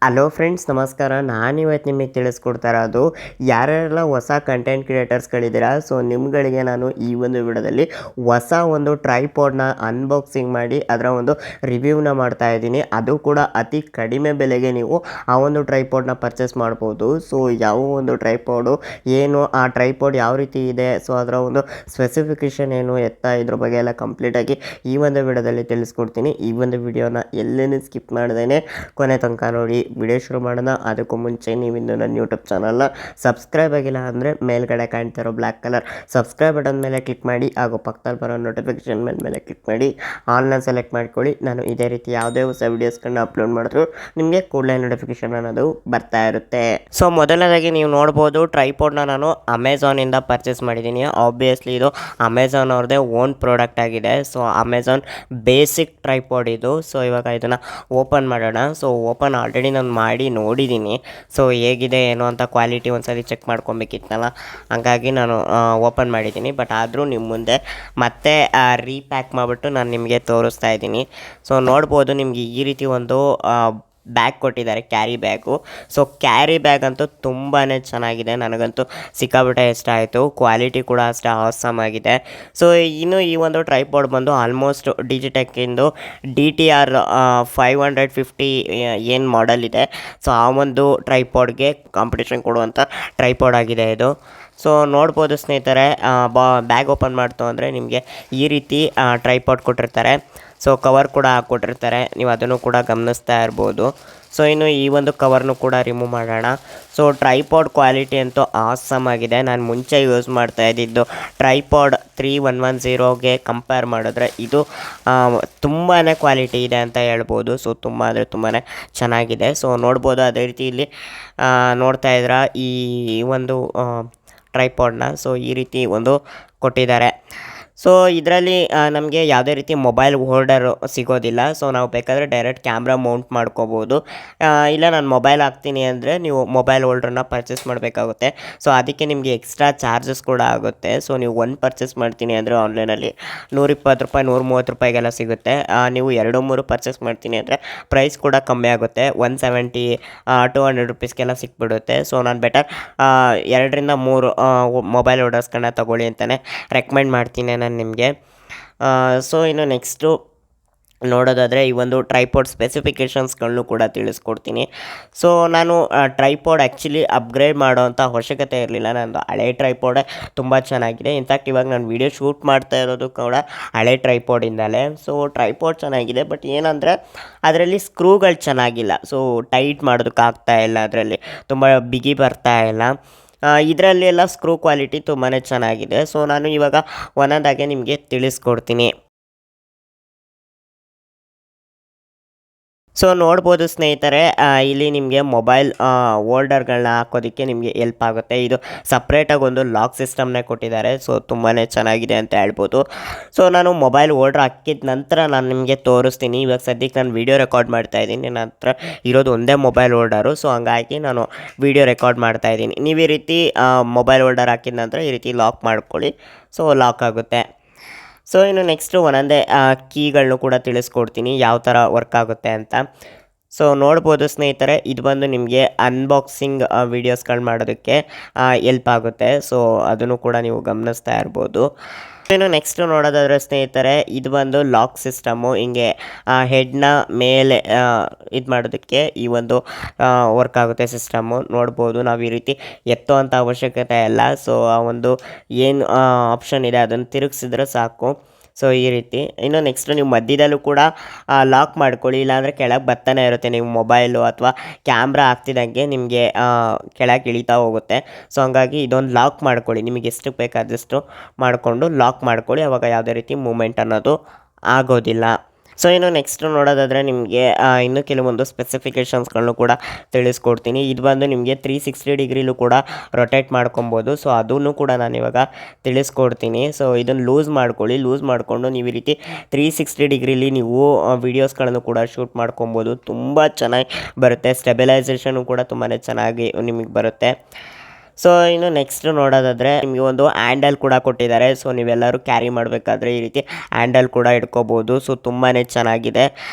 Hello friends, ನಮಸ್ಕಾರ. ನಾನಿವತ್ತು ನಿಮಗೆ ತಿಳಿಸ್ಕೊಡ್ತಾ ಇರೋದು ಯಾರ್ಯಾರೆಲ್ಲ ಹೊಸ ಕಂಟೆಂಟ್ ಕ್ರಿಯೇಟರ್ಸ್ಗಳಿದ್ದೀರಾ. ಸೊ ನಿಮ್ಗಳಿಗೆ ನಾನು ಈ ಒಂದು ವಿಡಿಯೋದಲ್ಲಿ ಹೊಸ ಒಂದು ಟ್ರೈಪಾಡ್ನ ಅನ್ಬಾಕ್ಸಿಂಗ್ ಮಾಡಿ ಅದರ ಒಂದು ರಿವ್ಯೂನ ಮಾಡ್ತಾ ಇದ್ದೀನಿ. ಅದು ಕೂಡ ಅತಿ ಕಡಿಮೆ ಬೆಲೆಗೆ ನೀವು ಆ ಒಂದು ಟ್ರೈಪಾಡ್ನ ಪರ್ಚೇಸ್ ಮಾಡ್ಬೋದು. ಸೊ ಯಾವ ಒಂದು ಟ್ರೈಪಾಡು ಏನು, ಆ ಟ್ರೈಪಾಡ್ ಯಾವ ರೀತಿ ಇದೆ, ಸೊ ಅದರ ಒಂದು ಸ್ಪೆಸಿಫಿಕೇಷನ್ ಏನು ಎತ್ತ, ಇದ್ರ ಬಗ್ಗೆ ಎಲ್ಲ ಕಂಪ್ಲೀಟಾಗಿ ಈ ಒಂದು ವಿಡಿಯೋದಲ್ಲಿ ತಿಳಿಸ್ಕೊಡ್ತೀನಿ. ಈ ಒಂದು ವಿಡಿಯೋನ ಎಲ್ಲೇನು ಸ್ಕಿಪ್ ಮಾಡ್ದೇನೆ ಕೊನೆ ತನಕ ನೋಡಿ. ವಿಡಿಯೋ ಶುರು ಮಾಡೋಣ. ಅದಕ್ಕೂ ಮುಂಚೆ ನೀವಿಂದು ನನ್ನ ಯೂಟ್ಯೂಬ್ ಚಾನಲ್ನ ಸಬ್ಸ್ಕ್ರೈಬ್ ಆಗಿಲ್ಲ ಅಂದರೆ ಮೇಲ್ಗಡೆ ಕಾಣ್ತಿರೋ ಬ್ಲ್ಯಾಕ್ ಕಲರ್ ಸಬ್ಸ್ಕ್ರೈಬ್ ಬಟನ್ ಮೇಲೆ ಕ್ಲಿಕ್ ಮಾಡಿ, ಹಾಗೂ ಪಕ್ಕದಲ್ಲಿ ಬರೋ ನೋಟಿಫಿಕೇಷನ್ ಮೇಲೆ ಕ್ಲಿಕ್ ಮಾಡಿ ಆಲ್ನ ಸೆಲೆಕ್ಟ್ ಮಾಡ್ಕೊಳ್ಳಿ. ನಾನು ಇದೇ ರೀತಿ ಯಾವುದೇ ಹೊಸ ವೀಡಿಯೋಸ್ಗಳನ್ನ ಅಪ್ಲೋಡ್ ಮಾಡಿದ್ರು ನಿಮಗೆ ಕೂಡಲೇ ನೋಟಿಫಿಕೇಷನ್ ಅನ್ನೋದು ಬರ್ತಾ ಇರುತ್ತೆ. ಸೊ ಮೊದಲನೇದಾಗಿ ನೀವು ನೋಡ್ಬೋದು, ಟ್ರೈಪಾಡ್ನ ನಾನು ಅಮೆಝಾನಿಂದ ಪರ್ಚೇಸ್ ಮಾಡಿದ್ದೀನಿ. ಆಬ್ವಿಯಸ್ಲಿ ಇದು ಅಮೆಝಾನ್ ಅವ್ರದ್ದೇ ಓನ್ ಪ್ರಾಡಕ್ಟ್ ಆಗಿದೆ. ಸೊ ಅಮೆಝಾನ್ ಬೇಸಿಕ್ ಟ್ರೈಪಾಡ್ ಇದು. ಸೊ ಇವಾಗ ಇದನ್ನು ಓಪನ್ ಮಾಡೋಣ. ಸೊ ಓಪನ್ ಆಲ್ರೆಡಿ ನಾನು ಮಾಡಿ ನೋಡಿದ್ದೀನಿ. ಸೊ ಹೇಗಿದೆ ಏನು ಅಂತ ಕ್ವಾಲಿಟಿ ಒಂದ್ಸರಿ ಚೆಕ್ ಮಾಡ್ಕೊಬೇಕಿತ್ತಲ್ಲ, ಹಂಗಾಗಿ ನಾನು ಓಪನ್ ಮಾಡಿದ್ದೀನಿ. ಬಟ್ ಆದರೂ ನಿಮ್ಮ ಮುಂದೆ ಮತ್ತೆ ರೀಪ್ಯಾಕ್ ಮಾಡಿಬಿಟ್ಟು ನಾನು ನಿಮಗೆ ತೋರಿಸ್ತಾ ಇದ್ದೀನಿ. ಸೊ ನೋಡ್ಬೋದು, ನಿಮಗೆ ಈ ರೀತಿ ಒಂದು ಬ್ಯಾಗ್ ಕೊಟ್ಟಿದ್ದಾರೆ, carry bag. So carry bag ಅಂತೂ ತುಂಬಾ ಚೆನ್ನಾಗಿದೆ, ನನಗಂತೂ ಸಿಕ್ಕಾಬಿಟ್ಟೆ ಇಷ್ಟ ಆಯಿತು. ಕ್ವಾಲಿಟಿ ಕೂಡ ಅಷ್ಟೇ ಆಸಮ್ ಆಗಿದೆ. ಸೊ ಇನ್ನು ಈ ಒಂದು ಟ್ರೈಪಾಡ್ ಬಂದು ಆಲ್ಮೋಸ್ಟ್ ಡಿಜಿಟೆಕ್ಕಿಂದು DTR 550 ಏನು ಮಾಡೆಲ್ ಇದೆ, ಸೊ ಆ ಒಂದು ಟ್ರೈಪಾಡ್ಗೆ ಕಾಂಪಿಟೇಷನ್ ಕೊಡುವಂಥ ಟ್ರೈಪಾಡ್ ಆಗಿದೆ ಇದು. ಸೊ ನೋಡ್ಬೋದು ಸ್ನೇಹಿತರೆ, ಬ್ಯಾಗ್ ಓಪನ್ ಮಾಡ್ತು ಅಂದರೆ ನಿಮಗೆ ಈ ರೀತಿ ಟ್ರೈಪಾಡ್ ಕೊಟ್ಟಿರ್ತಾರೆ. ಸೊ ಕವರ್ ಕೂಡ ಹಾಕ್ಕೊಟ್ಟಿರ್ತಾರೆ, ನೀವು ಅದನ್ನು ಕೂಡ ಗಮನಿಸ್ತಾ ಇರ್ಬೋದು. ಸೊ ಇನ್ನು ಈ ಒಂದು ಕವರ್ನು ಕೂಡ ರಿಮೂವ್ ಮಾಡೋಣ. ಸೊ ಟ್ರೈಪಾಡ್ ಕ್ವಾಲಿಟಿ ಅಂತೂ ಆಸಮ್ ಆಗಿದೆ. ನಾನು ಮುಂಚೆ ಯೂಸ್ ಮಾಡ್ತಾ ಇದ್ದಿದ್ದು ಟ್ರೈಪಾಡ್ 3110ಗೆ ಕಂಪೇರ್ ಮಾಡಿದ್ರೆ ಇದು ತುಂಬಾ ಕ್ವಾಲಿಟಿ ಇದೆ ಅಂತ ಹೇಳ್ಬೋದು. ಸೊ ತುಂಬ ಅಂದರೆ ತುಂಬಾ ಚೆನ್ನಾಗಿದೆ. ಸೊ ನೋಡ್ಬೋದು, ಅದೇ ರೀತಿ ಇಲ್ಲಿ ನೋಡ್ತಾ ಇದ್ದೀರಾ ಈ ಒಂದು ಟ್ರೈಪಾಡ್ನ. ಸೊ ಈ ರೀತಿ ಒಂದು ಕೊಟ್ಟಿದ್ದಾರೆ. ಸೊ ಇದರಲ್ಲಿ ನಮಗೆ ಯಾವುದೇ ರೀತಿ ಮೊಬೈಲ್ ಹೋಲ್ಡರ್ ಸಿಗೋದಿಲ್ಲ. ಸೊ ನಾವು ಬೇಕಾದರೆ ಡೈರೆಕ್ಟ್ ಕ್ಯಾಮ್ರಾ ಮೌಂಟ್ ಮಾಡ್ಕೋಬೋದು. ಇಲ್ಲ ನಾನು ಮೊಬೈಲ್ ಹಾಕ್ತೀನಿ ಅಂದರೆ ನೀವು ಮೊಬೈಲ್ ಹೋಲ್ಡ್ರನ್ನ ಪರ್ಚೇಸ್ ಮಾಡಬೇಕಾಗುತ್ತೆ. ಸೊ ಅದಕ್ಕೆ ನಿಮಗೆ ಎಕ್ಸ್ಟ್ರಾ ಚಾರ್ಜಸ್ ಕೂಡ ಆಗುತ್ತೆ. ಸೊ ನೀವು ಒಂದು ಪರ್ಚೇಸ್ ಮಾಡ್ತೀನಿ ಅಂದರೆ ಆನ್ಲೈನಲ್ಲಿ ₹120 ₹130 ಸಿಗುತ್ತೆ. ನೀವು 2-3 ಪರ್ಚೇಸ್ ಮಾಡ್ತೀನಿ ಅಂದರೆ ಪ್ರೈಸ್ ಕೂಡ ಕಮ್ಮಿ ಆಗುತ್ತೆ, ₹170 ₹200 ಸಿಕ್ಬಿಡುತ್ತೆ. ಸೊ ನಾನು ಬೆಟರ್ 2-3 ಮೊಬೈಲ್ ಹೋಲ್ಡರ್ಸ್ಗಳನ್ನ ತೊಗೊಳ್ಳಿ ಅಂತಲೇ ರೆಕಮೆಂಡ್ ಮಾಡ್ತೀನಿ ನಾನು ನಿಮಗೆ. ಸೊ ಇನ್ನು ನೆಕ್ಸ್ಟು ನೋಡೋದಾದರೆ ಈ ಒಂದು ಟ್ರೈಪಾಡ್ ಸ್ಪೆಸಿಫಿಕೇಷನ್ಸ್ಗಳನ್ನು ಕೂಡ ತಿಳಿಸ್ಕೊಡ್ತೀನಿ. ಸೊ ನಾನು ಟ್ರೈಪಾಡ್ ಆ್ಯಕ್ಚುಲಿ ಅಪ್ಗ್ರೇಡ್ ಮಾಡೋವಂಥ ಅವಶ್ಯಕತೆ ಇರಲಿಲ್ಲ. ನನ್ನದು ಹಳೆ ಟ್ರೈಪಾಡೇ ತುಂಬ ಚೆನ್ನಾಗಿದೆ. ಇನ್ಫ್ಯಾಕ್ಟ್ ಇವಾಗ ನಾನು ವೀಡಿಯೋ ಶೂಟ್ ಮಾಡ್ತಾ ಇರೋದು ಕೂಡ ಹಳೆ ಟ್ರೈಪಾಡಿಂದಲೇ. ಸೊ ಟ್ರೈಪಾಡ್ ಚೆನ್ನಾಗಿದೆ, ಬಟ್ ಏನಂದರೆ ಅದರಲ್ಲಿ ಸ್ಕ್ರೂಗಳು ಚೆನ್ನಾಗಿಲ್ಲ. ಸೊ ಟೈಟ್ ಮಾಡೋದಕ್ಕಾಗ್ತಾ ಇಲ್ಲ, ಅದರಲ್ಲಿ ತುಂಬ ಬಿಗಿ ಬರ್ತಾ ಇಲ್ಲ. ಇದರಲ್ಲಿ ಎಲ್ಲ ಸ್ಕ್ರೂ ಕ್ವಾಲಿಟಿ ತುಂಬಾ ಚೆನ್ನಾಗಿದೆ. ಸೊ ನಾನು ಇವಾಗ ಒಂದೊಂದಾಗೆ ನಿಮಗೆ ತಿಳಿಸ್ಕೊಡ್ತೀನಿ. ಸೊ ನೋಡ್ಬೋದು ಸ್ನೇಹಿತರೆ, ಇಲ್ಲಿ ನಿಮಗೆ ಮೊಬೈಲ್ ಹೋಲ್ಡರ್ಗಳನ್ನ ಹಾಕೋದಕ್ಕೆ ನಿಮಗೆ ಹೆಲ್ಪ್ ಆಗುತ್ತೆ. ಇದು ಸಪ್ರೇಟಾಗಿ ಒಂದು ಲಾಕ್ ಸಿಸ್ಟಮ್ನೇ ಕೊಟ್ಟಿದ್ದಾರೆ. ಸೊ ತುಂಬಾ ಚೆನ್ನಾಗಿದೆ ಅಂತ ಹೇಳ್ಬೋದು. ಸೊ ನಾನು ಮೊಬೈಲ್ ಹೋಲ್ಡರ್ ಹಾಕಿದ ನಂತರ ನಾನು ನಿಮಗೆ ತೋರಿಸ್ತೀನಿ. ಇವಾಗ ಸದ್ಯಕ್ಕೆ ನಾನು ವೀಡಿಯೋ ರೆಕಾರ್ಡ್ ಮಾಡ್ತಾ ಇದ್ದೀನಿ, ನನ್ನ ಹತ್ರ ಇರೋದು ಒಂದೇ ಮೊಬೈಲ್ ಹೋಲ್ಡರು. ಸೊ ಹಂಗಾಗಿ ನಾನು ವೀಡಿಯೋ ರೆಕಾರ್ಡ್ ಮಾಡ್ತಾ ಇದ್ದೀನಿ. ನೀವು ಈ ರೀತಿ ಮೊಬೈಲ್ ಹೋಲ್ಡರ್ ಹಾಕಿದ ನಂತರ ಈ ರೀತಿ ಲಾಕ್ ಮಾಡ್ಕೊಳ್ಳಿ. ಸೊ ಲಾಕ್ ಆಗುತ್ತೆ. ಸೊ ಇನ್ನು ನೆಕ್ಸ್ಟು ಒಂದೊಂದೇ ಕೀಗಳನ್ನೂ ಕೂಡ ತಿಳಿಸ್ಕೊಡ್ತೀನಿ ಯಾವ ಥರ ವರ್ಕ್ ಆಗುತ್ತೆ ಅಂತ. ಸೊ ನೋಡ್ಬೋದು ಸ್ನೇಹಿತರೆ, ಇದು ಬಂದು ನಿಮಗೆ ಅನ್ಬಾಕ್ಸಿಂಗ್ ವೀಡಿಯೋಸ್ಗಳು ಮಾಡೋದಕ್ಕೆ ಹೆಲ್ಪ್ ಆಗುತ್ತೆ. ಸೊ ಅದನ್ನು ಕೂಡ ನೀವು ಗಮನಿಸ್ತಾ ಇರ್ಬೋದು. ಇನ್ನು ನೆಕ್ಸ್ಟು ನೋಡೋದಾದರೆ ಸ್ನೇಹಿತರೆ, ಇದು ಬಂದು ಲಾಕ್ ಸಿಸ್ಟಮು. ಹಿಂಗೆ ಹೆಡ್ನ ಮೇಲೆ ಇದು ಮಾಡೋದಕ್ಕೆ ಈ ಒಂದು ವರ್ಕ್ ಆಗುತ್ತೆ ಸಿಸ್ಟಮು. ನೋಡ್ಬೋದು, ನಾವು ಈ ರೀತಿ ಎತ್ತುವಂಥ ಅವಶ್ಯಕತೆ ಇಲ್ಲ. ಸೊ ಆ ಒಂದು ಏನು ಆಪ್ಷನ್ ಇದೆ ಅದನ್ನು ತಿರುಗಿಸಿದ್ರೆ ಸಾಕು. ಸೊ ಈ ರೀತಿ. ಇನ್ನು ನೆಕ್ಸ್ಟು ನೀವು ಮಧ್ಯದಲ್ಲೂ ಕೂಡ ಲಾಕ್ ಮಾಡ್ಕೊಳ್ಳಿ, ಇಲ್ಲಾಂದರೆ ಕೆಳಗೆ ಬರ್ತಾನೆ ಇರುತ್ತೆ. ನೀವು ಮೊಬೈಲು ಅಥವಾ ಕ್ಯಾಮ್ರಾ ಹಾಕ್ತಿದ್ದಂಗೆ ನಿಮಗೆ ಕೆಳಗೆ ಇಳಿತಾ ಹೋಗುತ್ತೆ. ಸೊ ಹಂಗಾಗಿ ಇದೊಂದು ಲಾಕ್ ಮಾಡ್ಕೊಳ್ಳಿ, ನಿಮಗೆ ಎಷ್ಟು ಬೇಕಾದಷ್ಟು ಮಾಡಿಕೊಂಡು ಲಾಕ್ ಮಾಡ್ಕೊಳ್ಳಿ. ಆವಾಗ ಯಾವುದೇ ರೀತಿ ಮೂಮೆಂಟ್ ಅನ್ನೋದು ಆಗೋದಿಲ್ಲ. ಸೊ ಇನ್ನು ನೆಕ್ಸ್ಟ್ ನೋಡೋದಾದರೆ ನಿಮಗೆ ಇನ್ನೂ ಕೆಲವೊಂದು ಸ್ಪೆಸಿಫಿಕೇಷನ್ಸ್ಗಳನ್ನು ಕೂಡ ತಿಳಿಸ್ಕೊಡ್ತೀನಿ. ಇದು ಬಂದು ನಿಮಗೆ 360 ಡಿಗ್ರಿಲೂ ಕೂಡ ರೊಟೇಟ್ ಮಾಡ್ಕೊಬೋದು. ಸೊ ಅದನ್ನು ಕೂಡ ನಾನು ಇವಾಗ ತಿಳಿಸ್ಕೊಡ್ತೀನಿ. ಸೊ ಇದನ್ನು ಲೂಸ್ ಮಾಡ್ಕೊಳ್ಳಿ. ಲೂಸ್ ಮಾಡಿಕೊಂಡು ನೀವು ಈ ರೀತಿ 360 ಡಿಗ್ರಿಲಿ ನೀವು ವೀಡಿಯೋಸ್ಗಳನ್ನು ಕೂಡ ಶೂಟ್ ಮಾಡ್ಕೊಬೋದು. ತುಂಬ ಚೆನ್ನಾಗಿ ಬರುತ್ತೆ. ಸ್ಟೆಬಿಲೈಸೇಷನು ಕೂಡ ತುಂಬಾ ಚೆನ್ನಾಗಿ ನಿಮಗೆ ಬರುತ್ತೆ. ಸೊ ಇನ್ನು ನೆಕ್ಸ್ಟ್ ನೋಡೋದಾದರೆ ನಿಮಗೆ ಒಂದು ಹ್ಯಾಂಡಲ್ ಕೂಡ ಕೊಟ್ಟಿದ್ದಾರೆ. ಸೊ ನೀವೆಲ್ಲರೂ ಕ್ಯಾರಿ ಮಾಡಬೇಕಾದ್ರೆ ಈ ರೀತಿ ಹ್ಯಾಂಡಲ್ ಕೂಡ ಇಟ್ಕೋಬೋದು. ಸೊ ತುಂಬಾ ಚೆನ್ನಾಗಿದೆ.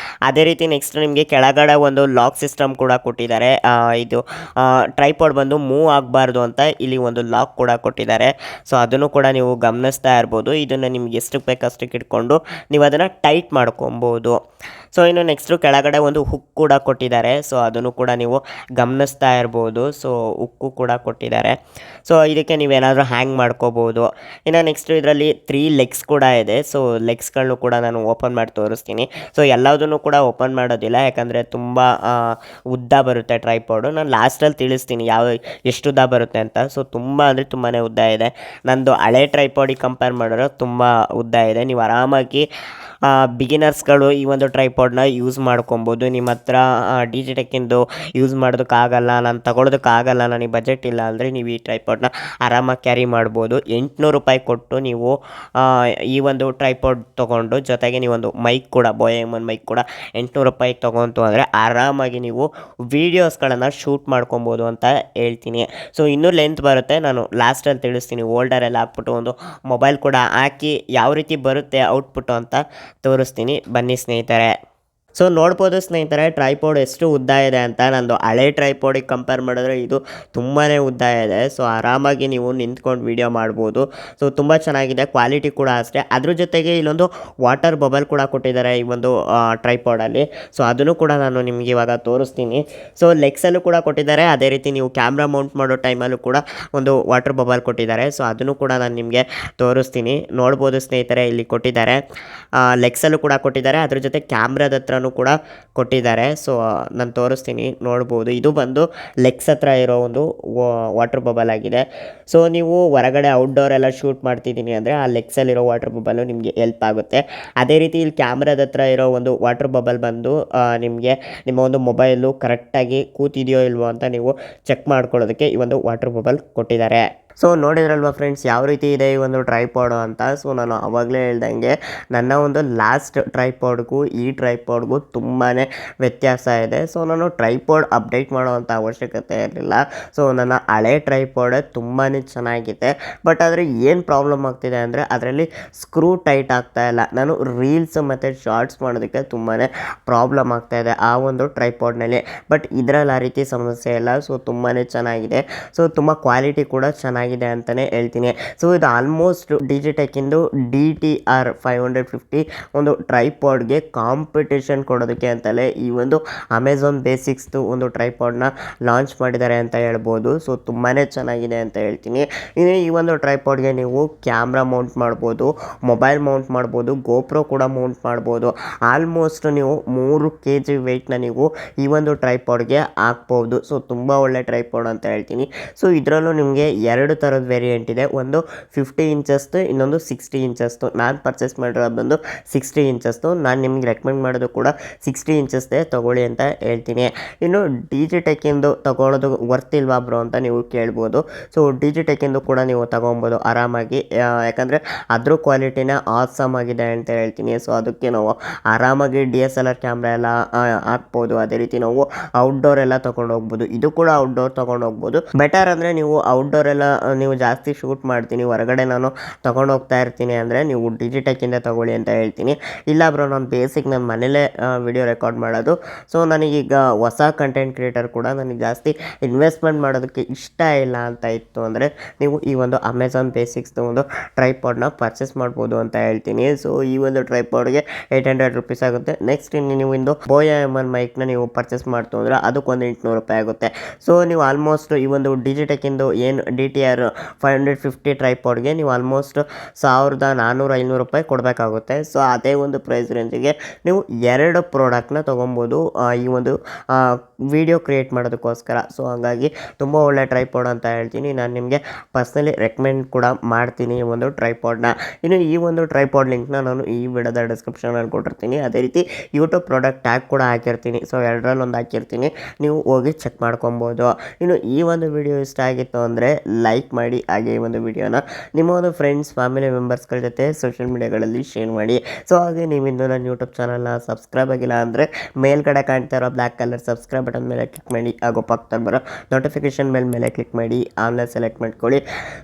ಅದೇ ರೀತಿ ನೆಕ್ಸ್ಟ್ ನಿಮಗೆ ಕೆಳಗಡೆ ಒಂದು ಲಾಕ್ ಸಿಸ್ಟಮ್ ಕೂಡ ಕೊಟ್ಟಿದ್ದಾರೆ. ಇದು ಟ್ರೈಪಾಡ್ ಬಂದು ಮೂವ್ ಆಗಬಾರ್ದು ಅಂತ ಇಲ್ಲಿ ಒಂದು ಲಾಕ್ ಕೂಡ ಕೊಟ್ಟಿದ್ದಾರೆ. ಸೊ ಅದನ್ನು ಕೂಡ ನೀವು ಗಮನಿಸ್ತಾ ಇರ್ಬೋದು. ಇದನ್ನು ನಿಮ್ಗೆ ಎಷ್ಟಕ್ಕೆ ಬೇಕಷ್ಟಕ್ಕೆ ಇಟ್ಕೊಂಡು ನೀವು ಅದನ್ನು ಟೈಟ್ ಮಾಡ್ಕೊಬೋದು. ಸೊ ಇನ್ನು ನೆಕ್ಸ್ಟು ಕೆಳಗಡೆ ಒಂದು ಹುಕ್ ಕೂಡ ಕೊಟ್ಟಿದ್ದಾರೆ. ಸೊ ಅದನ್ನು ಕೂಡ ನೀವು ಗಮನಿಸ್ತಾ ಇರ್ಬೋದು. ಸೊ ಹುಕ್ಕು ಕೂಡ ಕೊಟ್ಟಿದ್ದಾರೆ. ಸೊ ಇದಕ್ಕೆ ನೀವೇನಾದರೂ ಹ್ಯಾಂಗ್ ಮಾಡ್ಕೋಬೋದು. ಇನ್ನು ನೆಕ್ಸ್ಟು ಇದರಲ್ಲಿ 3 ಲೆಗ್ಸ್ ಕೂಡ ಇದೆ. ಸೊ ಲೆಗ್ಸ್ಗಳನ್ನು ಕೂಡ ನಾನು ಓಪನ್ ಮಾಡಿ ತೋರಿಸ್ತೀನಿ. ಸೊ ಎಲ್ಲದನ್ನು ಕೂಡ ಓಪನ್ ಮಾಡೋದಿಲ್ಲ, ಯಾಕಂದರೆ ತುಂಬ ಉದ್ದ ಬರುತ್ತೆ ಟ್ರೈಪಾಡು. ನಾನು ಲಾಸ್ಟಲ್ಲಿ ತಿಳಿಸ್ತೀನಿ ಎಷ್ಟು ಉದ್ದ ಬರುತ್ತೆ ಅಂತ. ಸೊ ತುಂಬ ಅಂದರೆ ತುಂಬಾ ಉದ್ದ ಇದೆ. ನಂದು ಹಳೆ ಟ್ರೈಪಾಡಿಗೆ ಕಂಪೇರ್ ಮಾಡಿದ್ರೆ ತುಂಬ ಉದ್ದ ಇದೆ. ನೀವು ಆರಾಮಾಗಿ ಬಿಗಿನರ್ಸ್ಗಳು ಈ ಒಂದು ಟ್ರೈಪಾಡ್ನ ಯೂಸ್ ಮಾಡ್ಕೊಬೋದು. ನಿಮ್ಮ ಹತ್ರ ಡಿಜಿಟೆಕ್ಕಿಂದು ಯೂಸ್ ಮಾಡೋದಕ್ಕಾಗಲ್ಲ, ನಾನು ತಗೊಳ್ಳೋದಕ್ಕಾಗಲ್ಲ, ನನಗೆ ಬಜೆಟ್ ಇಲ್ಲ ಅಂದರೆ ನೀವು ಈ ಟ್ರೈಪಾಡ್ನ ಆರಾಮಾಗಿ ಕ್ಯಾರಿ ಮಾಡ್ಬೋದು. 800 ರೂಪಾಯಿ ಕೊಟ್ಟು ನೀವು ಈ ಒಂದು ಟ್ರೈಪಾಡ್ ತೊಗೊಂಡು ಜೊತೆಗೆ ನೀವೊಂದು ಮೈಕ್ ಕೂಡ ಬೋಯಮನ್ ಮೈಕ್ ಕೂಡ 800 ರೂಪಾಯಿಗೆ ತೊಗೊಂತು ಅಂದರೆ ಆರಾಮಾಗಿ ನೀವು ವೀಡಿಯೋಸ್ಗಳನ್ನು ಶೂಟ್ ಮಾಡ್ಕೊಬೋದು ಅಂತ ಹೇಳ್ತೀನಿ. ಸೊ ಇನ್ನೂ ಲೆಂತ್ ಬರುತ್ತೆ, ನಾನು ಲಾಸ್ಟಲ್ಲಿ ತಿಳಿಸ್ತೀನಿ. ಹೋಲ್ಡರೆಲ್ಲ ಹಾಕ್ಬಿಟ್ಟು ಒಂದು ಮೊಬೈಲ್ ಕೂಡ ಹಾಕಿ ಯಾವ ರೀತಿ ಬರುತ್ತೆ ಔಟ್ಪುಟ್ಟು ಅಂತ ತೋರಿಸ್ತೀನಿ, ಬನ್ನಿ ಸ್ನೇಹಿತರೆ. ಸೊ ನೋಡ್ಬೋದು ಸ್ನೇಹಿತರೆ ಟ್ರೈಪಾಡ್ ಎಷ್ಟು ಉದ್ದ ಇದೆ ಅಂತ. ನಂದು ಹಳೆ ಟ್ರೈಪಾಡಿಗೆ ಕಂಪೇರ್ ಮಾಡಿದ್ರೆ ಇದು ತುಂಬಾ ಉದ್ದ ಇದೆ. ಸೊ ಆರಾಮಾಗಿ ನೀವು ನಿಂತ್ಕೊಂಡು ವೀಡಿಯೋ ಮಾಡ್ಬೋದು. ಸೊ ತುಂಬ ಚೆನ್ನಾಗಿದೆ, ಕ್ವಾಲಿಟಿ ಕೂಡ ಅಷ್ಟೇ. ಅದ್ರ ಜೊತೆಗೆ ಇಲ್ಲೊಂದು ವಾಟರ್ ಬಬಲ್ ಕೂಡ ಕೊಟ್ಟಿದ್ದಾರೆ ಈ ಒಂದು ಟ್ರೈಪಾಡಲ್ಲಿ. ಸೊ ಅದನ್ನು ಕೂಡ ನಾನು ನಿಮಗೆ ಇವಾಗ ತೋರಿಸ್ತೀನಿ. ಸೊ ಲೆಗ್ಸಲ್ಲೂ ಕೂಡ ಕೊಟ್ಟಿದ್ದಾರೆ. ಅದೇ ರೀತಿ ನೀವು ಕ್ಯಾಮ್ರಾ ಮೌಂಟ್ ಮಾಡೋ ಟೈಮಲ್ಲೂ ಕೂಡ ಒಂದು ವಾಟರ್ ಬಬಲ್ ಕೊಟ್ಟಿದ್ದಾರೆ. ಸೊ ಅದನ್ನು ಕೂಡ ನಾನು ನಿಮಗೆ ತೋರಿಸ್ತೀನಿ. ನೋಡ್ಬೋದು ಸ್ನೇಹಿತರೆ, ಇಲ್ಲಿ ಕೊಟ್ಟಿದ್ದಾರೆ, ಲೆಗ್ಸಲ್ಲೂ ಕೂಡ ಕೊಟ್ಟಿದ್ದಾರೆ, ಅದ್ರ ಜೊತೆ ಕ್ಯಾಮ್ರಾದ ಹತ್ರನೂ ಕೂಡ ಕೊಟ್ಟಿದ್ದಾರೆ. ಸೊ ನಾನು ತೋರಿಸ್ತೀನಿ, ನೋಡ್ಬೋದು. ಇದು ಬಂದು ಲೆಗ್ಸ್ ಹತ್ರ ಇರೋ ಒಂದು ವಾಟರ್ ಬಬಲ್ ಆಗಿದೆ. ಸೊ ನೀವು ಹೊರಗಡೆ ಔಟ್ಡೋರ್ ಎಲ್ಲ ಶೂಟ್ ಮಾಡ್ತಿದ್ದೀನಿ ಅಂದರೆ ಆ ಲೆಗ್ಸಲ್ಲಿರೋ ವಾಟರ್ ಬಬಲ್ಲು ನಿಮಗೆ ಹೆಲ್ಪ್ ಆಗುತ್ತೆ. ಅದೇ ರೀತಿ ಇಲ್ಲಿ ಕ್ಯಾಮ್ರಾದ ಹತ್ರ ಇರೋ ಒಂದು ವಾಟರ್ ಬಬಲ್ ಬಂದು ನಿಮಗೆ ನಿಮ್ಮ ಒಂದು ಮೊಬೈಲು ಕರೆಕ್ಟಾಗಿ ಕೂತಿದೆಯೋ ಇಲ್ವೋ ಅಂತ ನೀವು ಚೆಕ್ ಮಾಡ್ಕೊಳ್ಳೋದಕ್ಕೆ ಈ ಒಂದು ವಾಟರ್ ಬಬಲ್ ಕೊಟ್ಟಿದ್ದಾರೆ. ಸೊ ನೋಡಿದ್ರಲ್ವ ಫ್ರೆಂಡ್ಸ್ ಯಾವ ರೀತಿ ಇದೆ ಈ ಒಂದು ಟ್ರೈಪಾಡು ಅಂತ. ಸೊ ನಾನು ಆವಾಗಲೇ ಹೇಳ್ದಂಗೆ ನನ್ನ ಒಂದು ಲಾಸ್ಟ್ ಟ್ರೈಪಾಡ್ಗೂ ಈ ಟ್ರೈಪಾಡ್ಗೂ ತುಂಬಾ ವ್ಯತ್ಯಾಸ ಇದೆ. ಸೊ ನಾನು ಟ್ರೈಪಾಡ್ ಅಪ್ಡೇಟ್ ಮಾಡೋವಂಥ ಅವಶ್ಯಕತೆ ಇರಲಿಲ್ಲ. ಸೊ ನನ್ನ ಹಳೆ ಟ್ರೈಪಾಡ್ ತುಂಬಾ ಚೆನ್ನಾಗಿದೆ. ಬಟ್ ಆದರೆ ಏನು ಪ್ರಾಬ್ಲಮ್ ಆಗ್ತಿದೆ ಅಂದರೆ ಅದರಲ್ಲಿ ಸ್ಕ್ರೂ ಟೈಟ್ ಆಗ್ತಾಯಿಲ್ಲ. ನಾನು ರೀಲ್ಸ್ ಮತ್ತು ಶಾರ್ಟ್ಸ್ ಮಾಡೋದಕ್ಕೆ ತುಂಬಾ ಪ್ರಾಬ್ಲಮ್ ಆಗ್ತಾಯಿದೆ ಆ ಒಂದು ಟ್ರೈಪಾಡ್ನಲ್ಲಿ. ಬಟ್ ಇದರಲ್ಲಿ ಆ ರೀತಿ ಸಮಸ್ಯೆ ಇಲ್ಲ. ಸೊ ತುಂಬಾ ಚೆನ್ನಾಗಿದೆ. ಸೊ ತುಂಬ ಕ್ವಾಲಿಟಿ ಕೂಡ ಚೆನ್ನಾಗಿದೆ ಅಂತಲೇ ಹೇಳ್ತೀನಿ. ಸೊ ಇದು ಆಲ್ಮೋಸ್ಟ್ ಡಿಜಿಟೆಕ್ಕಿಂದು DTR 550 ಒಂದು ಟ್ರೈಪಾಡ್ಗೆ ಕಾಂಪಿಟೇಷನ್ ಕೊಡೋದಕ್ಕೆ ಅಂತಲೇ ಈ ಒಂದು ಅಮೆಝಾನ್ ಬೇಸಿಕ್ಸ್ದು ಒಂದು ಟ್ರೈಪಾಡ್ನ ಲಾಂಚ್ ಮಾಡಿದ್ದಾರೆ ಅಂತ ಹೇಳ್ಬೋದು. ಸೊ ತುಂಬಾ ಚೆನ್ನಾಗಿದೆ ಅಂತ ಹೇಳ್ತೀನಿ. ಇನ್ನು ಈ ಒಂದು ಟ್ರೈಪಾಡ್ಗೆ ನೀವು ಕ್ಯಾಮ್ರಾ ಮೌಂಟ್ ಮಾಡ್ಬೋದು, ಮೊಬೈಲ್ ಮೌಂಟ್ ಮಾಡ್ಬೋದು, ಗೋಪ್ರೋ ಕೂಡ ಮೌಂಟ್ ಮಾಡ್ಬೋದು. ಆಲ್ಮೋಸ್ಟ್ ನೀವು 3 kg ವೆಯ್ಟ್ನ ನೀವು ಈ ಒಂದು ಟ್ರೈಪಾಡ್ಗೆ ಹಾಕ್ಬೋದು. ಸೊ ತುಂಬ ಒಳ್ಳೆ ಟ್ರೈಪಾಡ್ ಅಂತ ಹೇಳ್ತೀನಿ. ಸೊ ಇದರಲ್ಲೂ ನಿಮಗೆ 2 ಥರದ ವೇರಿಯಂಟ್ ಇದೆ. ಒಂದು 50 ಇಂಚಸ್ದು, ಇನ್ನೊಂದು 60 ಇಂಚಸ್ದು. ನಾನು ಪರ್ಚೇಸ್ ಮಾಡಿರೋದು ಬಂದು 60 ಇಂಚಸ್ದು. ನಾನು ನಿಮ್ಗೆ ರೆಕಮೆಂಡ್ ಮಾಡೋದು ಕೂಡ 60 ಇಂಚಸ್ದೇ ತೊಗೊಳ್ಳಿ ಅಂತ ಹೇಳ್ತೀನಿ. ಇನ್ನು ಡಿಜಿಟೆಕ್ಕಿಂದು ತೊಗೊಳೋದು ವರ್ತ್ ಇಲ್ವಾ ಬ್ರೋ ಅಂತ ನೀವು ಕೇಳ್ಬೋದು. ಸೊ ಡಿಜಿಟೆಕ್ಕಿಂದು ಕೂಡ ನೀವು ತೊಗೊಬೋದು ಆರಾಮಾಗಿ, ಯಾಕಂದರೆ ಅದ್ರ ಕ್ವಾಲಿಟಿನ ಆಸಮ್ ಆಗಿದೆ ಅಂತ ಹೇಳ್ತೀನಿ. ಸೊ ಅದಕ್ಕೆ ನಾವು ಆರಾಮಾಗಿ DSLR ಕ್ಯಾಮ್ರಾ ಎಲ್ಲ ಹಾಕ್ಬೋದು. ಅದೇ ರೀತಿ ನಾವು ಔಟ್ಡೋರ್ ಎಲ್ಲ ತೊಗೊಂಡು ಹೋಗ್ಬೋದು. ಇದು ಕೂಡ ಔಟ್ಡೋರ್ ತೊಗೊಂಡು ಹೋಗ್ಬೋದು. ಬೆಟರ್ ಅಂದರೆ ನೀವು ಔಟ್ಡೋರ್ ಎಲ್ಲ ನೀವು ಜಾಸ್ತಿ ಶೂಟ್ ಮಾಡ್ತೀನಿ, ಹೊರಗಡೆ ನಾನು ತೊಗೊಂಡು ಹೋಗ್ತಾ ಇರ್ತೀನಿ ಅಂದರೆ ನೀವು ಡಿಜಿಟೆಕ್ಕಿಂದ ತೊಗೊಳ್ಳಿ ಅಂತ ಹೇಳ್ತೀನಿ. ಇಲ್ಲ ಬ್ರೋ ನಾನು ಬೇಸಿಕ್ ನನ್ನ ಮನೇಲೇ ವಿಡಿಯೋ ರೆಕಾರ್ಡ್ ಮಾಡೋದು. ಸೊ ನನಗೀಗ ಹೊಸ ಕಂಟೆಂಟ್ ಕ್ರಿಯೇಟರ್ ಕೂಡ ನನಗೆ ಜಾಸ್ತಿ ಇನ್ವೆಸ್ಟ್ಮೆಂಟ್ ಮಾಡೋದಕ್ಕೆ ಇಷ್ಟ ಇಲ್ಲ ಅಂತ ಇತ್ತು ಅಂದರೆ ನೀವು ಈ ಒಂದು ಅಮೆಝಾನ್ ಬೇಸಿಕ್ಸ್ದು ಒಂದು ಟ್ರೈಪಾಡ್ನ ಪರ್ಚೇಸ್ ಮಾಡ್ಬೋದು ಅಂತ ಹೇಳ್ತೀನಿ. ಸೊ ಈ ಒಂದು ಟ್ರೈಪಾಡ್ಗೆ 800 ರೂಪೀಸ್ ಆಗುತ್ತೆ. ನೆಕ್ಸ್ಟ್ ನೀವು ಇಂದು ಬೋಯಮನ್ ಮೈಕ್ನ ನೀವು ಪರ್ಚೇಸ್ ಮಾಡ್ತು ಅಂದರೆ ಅದಕ್ಕೊಂದು 800 ರೂಪಾಯಿ ಆಗುತ್ತೆ. ಸೊ ನೀವು ಆಲ್ಮೋಸ್ಟ್ ಈ ಒಂದು ಡಿಜಿಟೆಕ್ಕಿಂದು ಏನು DTR 550 ಟ್ರೈಪಾಡ್ಗೆ ನೀವು ಆಲ್ಮೋಸ್ಟ್ 1400-500 ರೂಪಾಯಿ ಕೊಡಬೇಕಾಗುತ್ತೆ. ಸೊ ಅದೇ ಒಂದು ಪ್ರೈಸ್ ರೇಂಜಿಗೆ ನೀವು 2 ಪ್ರಾಡಕ್ಟ್ನ ತೊಗೊಬೋದು ಈ ಒಂದು ವಿಡಿಯೋ ಕ್ರಿಯೇಟ್ ಮಾಡೋದಕ್ಕೋಸ್ಕರ. ಸೊ ಹಾಗಾಗಿ ತುಂಬ ಒಳ್ಳೆ ಟ್ರೈಪಾಡ್ ಅಂತ ಹೇಳ್ತೀನಿ. ನಾನು ನಿಮಗೆ ಪರ್ಸ್ನಲಿ ರೆಕಮೆಂಡ್ ಕೂಡ ಮಾಡ್ತೀನಿ ಈ ಒಂದು ಟ್ರೈಪಾಡ್ನ. ಇನ್ನು ಈ ಒಂದು ಟ್ರೈಪಾಡ್ ಲಿಂಕ್ನ ನಾನು ಈ ವಿಡಿಯೋದ ಡಿಸ್ಕ್ರಿಪ್ಷನಲ್ಲಿ ಕೊಟ್ಟಿರ್ತೀನಿ. ಅದೇ ರೀತಿ ಯೂಟ್ಯೂಬ್ ಪ್ರಾಡಕ್ಟ್ ಟ್ಯಾಗ್ ಕೂಡ ಹಾಕಿರ್ತೀನಿ. ಸೊ ಎರಡರಲ್ಲಿ ಒಂದು ಹಾಕಿರ್ತೀನಿ, ನೀವು ಹೋಗಿ ಚೆಕ್ ಮಾಡ್ಕೊಬೋದು. ಇನ್ನು ಈ ಒಂದು ವಿಡಿಯೋ ಇಷ್ಟ ಆಗಿತ್ತು ಅಂದರೆ ಲೈಕ್ ಲೈಕ್ ಮಾಡಿ, ಹಾಗೆ ಈ ಒಂದು ವಿಡಿಯೋನ ನಿಮ್ಮ ಒಂದು ಫ್ರೆಂಡ್ಸ್ ಫ್ಯಾಮಿಲಿ ಮೆಂಬರ್ಸ್ಗಳ ಜೊತೆ ಸೋಷಿಯಲ್ ಮೀಡಿಯಾಗಳಲ್ಲಿ ಶೇರ್ ಮಾಡಿ. ಸೊ ಹಾಗೆ ನೀವಿನ್ನೂ ನನ್ನ ಯೂಟ್ಯೂಬ್ ಚಾನಲ್ನ ಸಬ್ಸ್ಕ್ರೈಬ್ ಆಗಿಲ್ಲ ಅಂದರೆ ಮೇಲ್ಗಡೆ ಕಾಣ್ತಾ ಇರೋ ಬ್ಲ್ಯಾಕ್ ಕಲರ್ ಸಬ್ಸ್ಕ್ರೈಬ್ ಬಟನ್ ಮೇಲೆ ಕ್ಲಿಕ್ ಮಾಡಿ, ಹಾಗೂ ಪಕ್ಕದಲ್ಲಿ ಬರೋ ನೋಟಿಫಿಕೇಷನ್ ಮೇಲೆ ಕ್ಲಿಕ್ ಮಾಡಿ ಆನ್ಲೈನ್ ಸೆಲೆಕ್ಟ್ ಮಾಡ್ಕೊಳ್ಳಿ.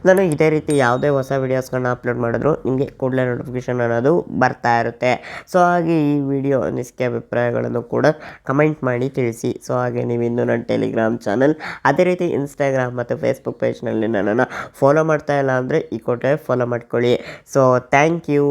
ನಾನು ಇದೇ ರೀತಿ ಯಾವುದೇ ಹೊಸ ವೀಡಿಯೋಸ್ಗಳನ್ನ ಅಪ್ಲೋಡ್ ಮಾಡಿದ್ರು ನಿಮಗೆ ಕೂಡಲೇ ನೋಟಿಫಿಕೇಷನ್ ಅನ್ನೋದು ಬರ್ತಾ ಇರುತ್ತೆ. ಸೊ ಹಾಗೆ ಈ ವಿಡಿಯೋ ಅನಿಸಿಕೆ ಅಭಿಪ್ರಾಯಗಳನ್ನು ಕೂಡ ಕಮೆಂಟ್ ಮಾಡಿ ತಿಳಿಸಿ. ಸೊ ಹಾಗೆ ನೀವಿನ್ನೂ ನನ್ನ ಟೆಲಿಗ್ರಾಮ್ ಚಾನಲ್, ಅದೇ ರೀತಿ ಇನ್ಸ್ಟಾಗ್ರಾಮ್ ಮತ್ತು ಫೇಸ್ಬುಕ್ ಪೇಜ್ನಲ್ಲಿ ನನ್ನನ್ನು ಫಾಲೋ ಮಾಡ್ತಾ ಇಲ್ಲ ಅಂದರೆ ಈ ಕೂಡಲೇ ಫಾಲೋ ಮಾಡ್ಕೊಳ್ಳಿ. So thank you.